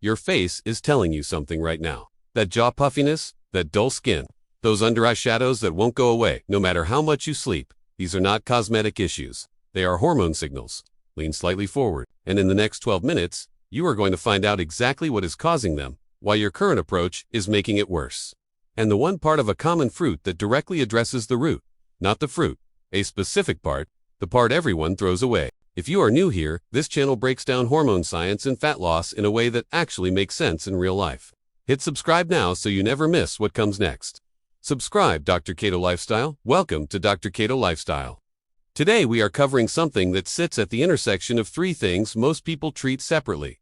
Your face is telling you something right now. That jaw puffiness, that dull skin, those under-eye shadows that won't go away no matter how much you sleep. These are not cosmetic issues. They are hormone signals. Lean slightly forward, and in the next 12 minutes, you are going to find out exactly what is causing them, why your current approach is making it worse. And the one part of a common fruit that directly addresses the root, not the fruit, a specific part, the part everyone throws away. If you are new here, this channel breaks down hormone science and fat loss in a way that actually makes sense in real life. Hit subscribe now so you never miss what comes next. Subscribe, Dr. Keto Lifestyle. Welcome to Dr. Keto Lifestyle. Today we are covering something that sits at the intersection of three things most people treat separately: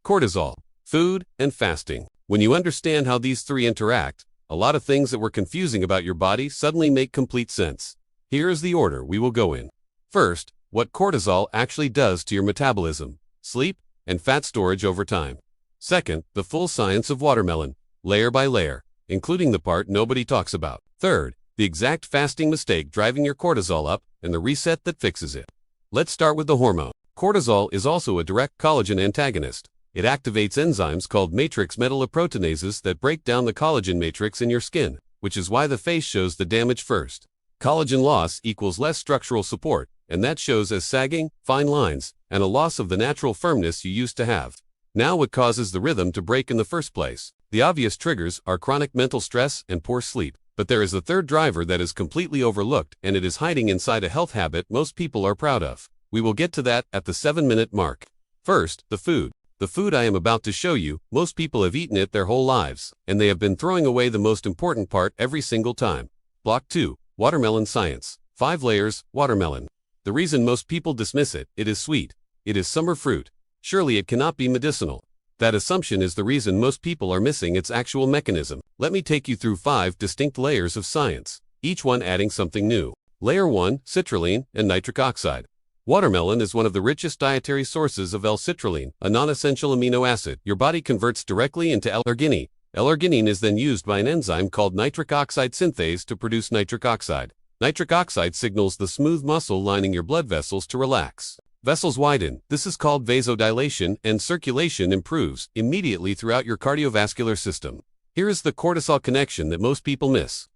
cortisol, food, and fasting. When you understand how these three interact, a lot of things that were confusing about your body suddenly make complete sense. Here is the order we will go in. First, what cortisol actually does to your metabolism, sleep, and fat storage over time. Second, the full science of watermelon, layer by layer, including the part nobody talks about. Third, the exact fasting mistake driving your cortisol up and the reset that fixes it. Let's start with the hormone. Cortisol is also a direct collagen antagonist. It activates enzymes called matrix metalloproteinases that break down the collagen matrix in your skin, which is why the face shows the damage first. Collagen loss equals less structural support, and that shows as sagging, fine lines, and a loss of the natural firmness you used to have. Now what causes the rhythm to break in the first place? The obvious triggers are chronic mental stress and poor sleep. But there is a third driver that is completely overlooked, and it is hiding inside a health habit most people are proud of. We will get to that at the 7-minute mark. First, the food. The food I am about to show you, most people have eaten it their whole lives, and they have been throwing away the most important part every single time. Block 2. Watermelon science. 5 layers, watermelon. The reason most people dismiss it, it is sweet. It is summer fruit. Surely it cannot be medicinal. That assumption is the reason most people are missing its actual mechanism. Let me take you through 5 distinct layers of science, each one adding something new. Layer 1, citrulline and nitric oxide. Watermelon is one of the richest dietary sources of L-citrulline, a non-essential amino acid your body converts directly into L-arginine. L-arginine is then used by an enzyme called nitric oxide synthase to produce nitric oxide. Nitric oxide signals the smooth muscle lining your blood vessels to relax. Vessels widen. This is called vasodilation, and circulation improves immediately throughout your cardiovascular system. Here is the cortisol connection that most people miss.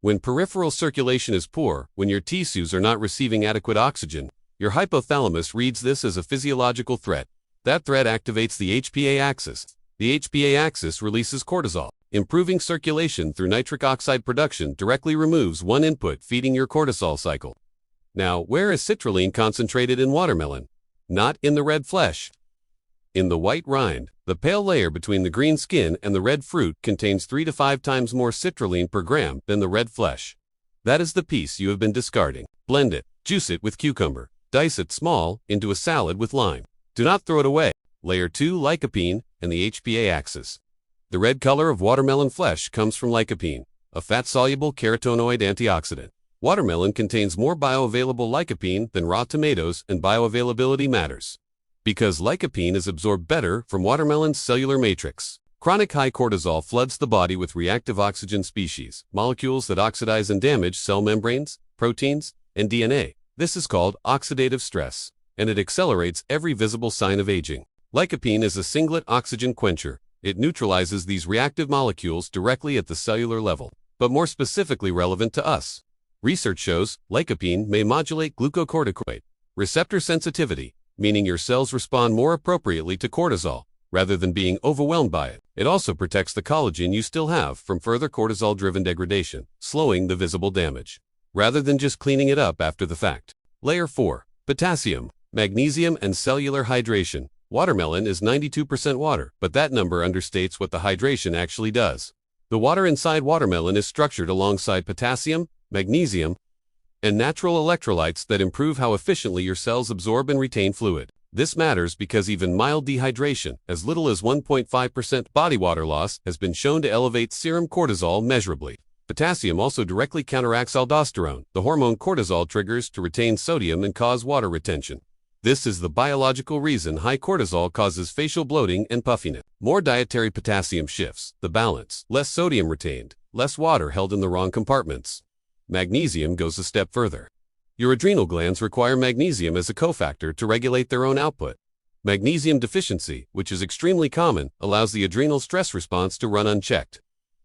When peripheral circulation is poor, when your tissues are not receiving adequate oxygen, your hypothalamus reads this as a physiological threat. That threat activates the HPA axis. The HPA axis releases cortisol. Improving circulation through nitric oxide production directly removes one input feeding your cortisol cycle. Now, where is citrulline concentrated in watermelon? Not in the red flesh. In the white rind. The pale layer between the green skin and the red fruit contains 3 to 5 times more citrulline per gram than the red flesh. That is the piece you have been discarding. Blend it, juice it with cucumber, dice it small into a salad with lime. Do not throw it away. Layer 2, lycopene and the HPA axis. The red color of watermelon flesh comes from lycopene, a fat-soluble carotenoid antioxidant. Watermelon contains more bioavailable lycopene than raw tomatoes, and bioavailability matters because lycopene is absorbed better from watermelon's cellular matrix. Chronic high cortisol floods the body with reactive oxygen species, molecules that oxidize and damage cell membranes, proteins, and DNA. This is called oxidative stress, and it accelerates every visible sign of aging. Lycopene is a singlet oxygen quencher. It neutralizes these reactive molecules directly at the cellular level, but more specifically relevant to us. Research shows lycopene may modulate glucocorticoid receptor sensitivity, meaning your cells respond more appropriately to cortisol, rather than being overwhelmed by it. It also protects the collagen you still have from further cortisol-driven degradation, slowing the visible damage, rather than just cleaning it up after the fact. Layer 4. Potassium, magnesium and cellular hydration. Watermelon is 92% water, but that number understates what the hydration actually does. The water inside watermelon is structured alongside potassium, magnesium, and natural electrolytes that improve how efficiently your cells absorb and retain fluid. This matters because even mild dehydration, as little as 1.5% body water loss, has been shown to elevate serum cortisol measurably. Potassium also directly counteracts aldosterone, the hormone cortisol triggers to retain sodium and cause water retention. This is the biological reason high cortisol causes facial bloating and puffiness. More dietary potassium shifts the balance, less sodium retained, less water held in the wrong compartments. Magnesium goes a step further. Your adrenal glands require magnesium as a cofactor to regulate their own output. Magnesium deficiency, which is extremely common, allows the adrenal stress response to run unchecked.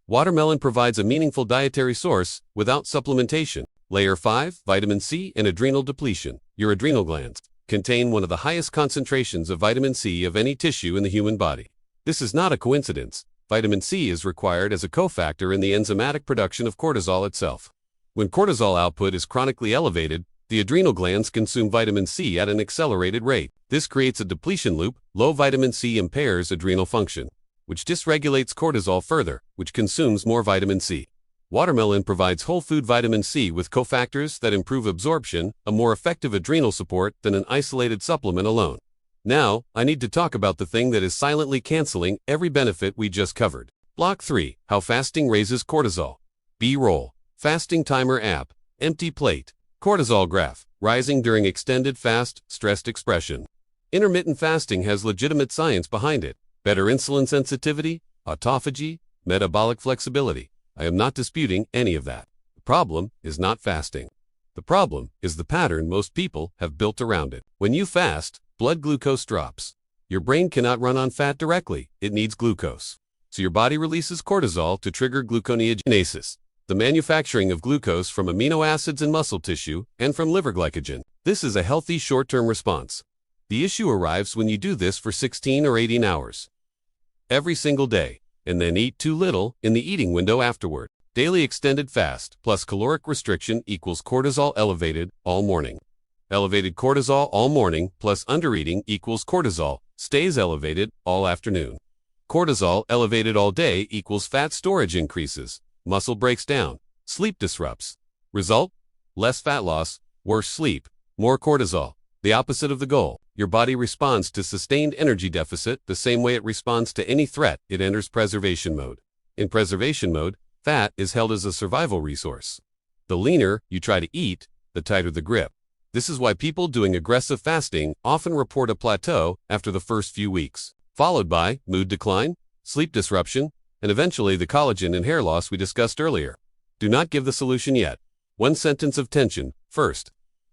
Watermelon provides a meaningful dietary source without supplementation. Layer 5, vitamin C and adrenal depletion. Your adrenal glands contain one of the highest concentrations of vitamin C of any tissue in the human body. This is not a coincidence. Vitamin C is required as a cofactor in the enzymatic production of cortisol itself. When cortisol output is chronically elevated, the adrenal glands consume vitamin C at an accelerated rate. This creates a depletion loop. Low vitamin C impairs adrenal function, which dysregulates cortisol further, which consumes more vitamin C. Watermelon provides whole food vitamin C with cofactors that improve absorption, a more effective adrenal support than an isolated supplement alone. Now, I need to talk about the thing that is silently canceling every benefit we just covered. Block 3. How fasting raises cortisol. B-roll. Fasting timer app. Empty plate. Cortisol graph. Rising during extended fast, stressed expression. Intermittent fasting has legitimate science behind it. Better insulin sensitivity, autophagy, metabolic flexibility. I am not disputing any of that. The problem is not fasting. The problem is the pattern most people have built around it. When you fast, blood glucose drops. Your brain cannot run on fat directly, it needs glucose. So your body releases cortisol to trigger gluconeogenesis, the manufacturing of glucose from amino acids in muscle tissue and from liver glycogen. This is a healthy short-term response. The issue arrives when you do this for 16 or 18 hours every single day, and then eat too little in the eating window afterward. Daily extended fast plus caloric restriction equals cortisol elevated all morning. Elevated cortisol all morning plus undereating equals cortisol stays elevated all afternoon. Cortisol elevated all day equals fat storage increases, muscle breaks down, sleep disrupts. Result? Less fat loss, worse sleep, more cortisol. The opposite of the goal. Your body responds to sustained energy deficit the same way it responds to any threat. It enters preservation mode. In preservation mode, fat is held as a survival resource. The leaner you try to eat, the tighter the grip. This is why people doing aggressive fasting often report a plateau after the first few weeks, followed by mood decline, sleep disruption, and eventually the collagen and hair loss we discussed earlier. Do not give the solution yet. One sentence of tension. First,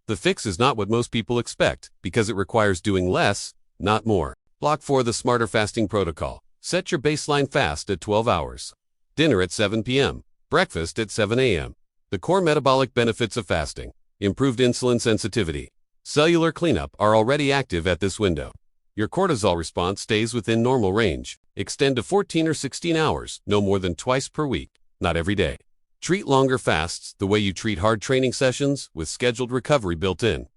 the fix is not what most people expect because it requires doing less, not more. Block 4. The Smarter Fasting Protocol. Set your baseline fast at 12 hours. Dinner at 7 p.m. Breakfast at 7 a.m. The core metabolic benefits of fasting. Improved insulin sensitivity. Cellular cleanup are already active at this window. Your cortisol response stays within normal range. Extend to 14 or 16 hours, no more than twice per week, not every day. Treat longer fasts the way you treat hard training sessions with scheduled recovery built in.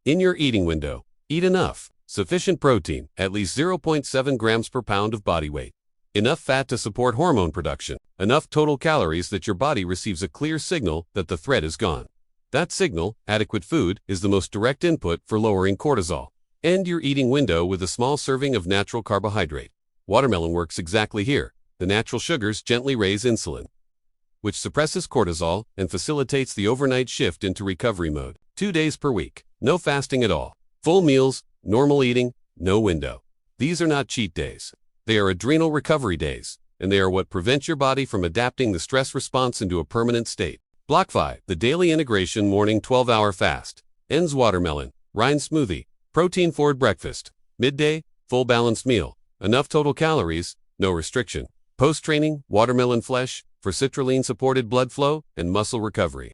In your eating window, eat enough, sufficient protein, at least 0.7 grams per pound of body weight. Enough fat to support hormone production. Enough total calories that your body receives a clear signal that the threat is gone. That signal, adequate food, is the most direct input for lowering cortisol. End your eating window with a small serving of natural carbohydrate. Watermelon works exactly here. The natural sugars gently raise insulin, which suppresses cortisol and facilitates the overnight shift into recovery mode. 2 days per week. No fasting at all. Full meals, normal eating, no window. These are not cheat days. They are adrenal recovery days, and they are what prevent your body from adapting the stress response into a permanent state. Block 5. The Daily Integration Morning 12-Hour Fast. Ends watermelon, rind smoothie, protein-forward breakfast. Midday, full balanced meal. Enough total calories, no restriction. Post-training, watermelon flesh, for citrulline-supported blood flow and muscle recovery.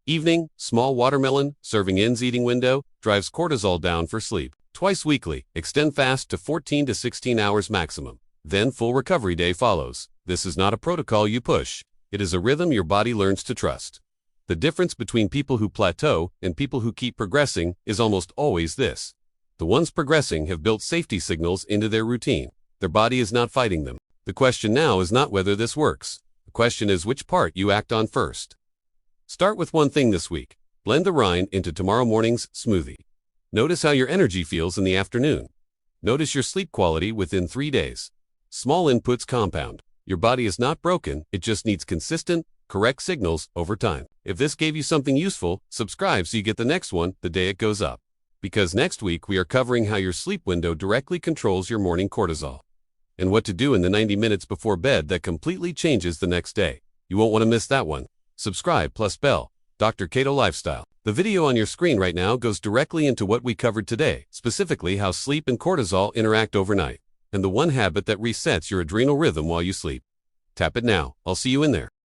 Evening, small watermelon, serving ends eating window, drives cortisol down for sleep. Twice weekly, extend fast to 14 to 16 hours maximum. Then full recovery day follows. This is not a protocol you push. It is a rhythm your body learns to trust. The difference between people who plateau and people who keep progressing is almost always this. The ones progressing have built safety signals into their routine. Their body is not fighting them. The question now is not whether this works. The question is which part you act on first. Start with one thing this week. Blend the rind into tomorrow morning's smoothie. Notice how your energy feels in the afternoon. Notice your sleep quality within 3 days. Small inputs compound. Your body is not broken, it just needs consistent, correct signals over time. If this gave you something useful, subscribe so you get the next one the day it goes up. Because next week we are covering how your sleep window directly controls your morning cortisol, and what to do in the 90 minutes before bed that completely changes the next day. You won't want to miss that one. Subscribe plus bell. Dr. Keto Lifestyle. The video on your screen right now goes directly into what we covered today, specifically how sleep and cortisol interact overnight, and the one habit that resets your adrenal rhythm while you sleep. Tap it now. I'll see you in there.